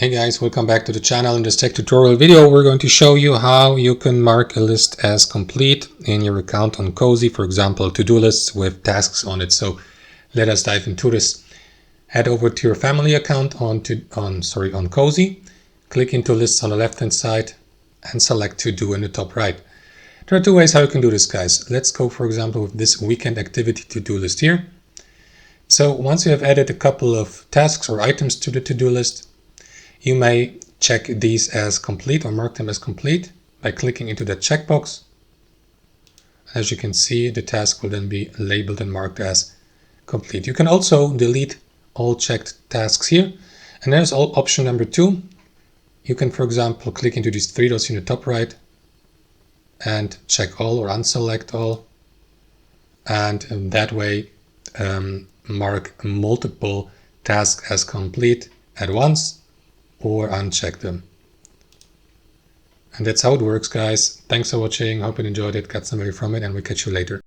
Hey guys, welcome back to the channel. In this tech tutorial video, we're going to show you how you can mark a list as complete in your account on Cozi, for example, to-do lists with tasks on it. So let us dive into this. Head over to your family account on Cozi, click into lists on the left hand side and select to do in the top right. There are two ways how you can do this, guys. Let's go, for example, with this weekend activity to-do list here. So once you have added a couple of tasks or items to the to-do list, you may check these as complete or mark them as complete by clicking into that checkbox. As you can see, the task will then be labeled and marked as complete. You can also delete all checked tasks here. And there's option number 2. You can, for example, click into these 3 dots in the top right and check all or unselect all. And in that way, mark multiple tasks as complete at once, or uncheck them. And that's how it works, guys. Thanks for watching. Hope you enjoyed it, got some value from it, and we'll catch you later.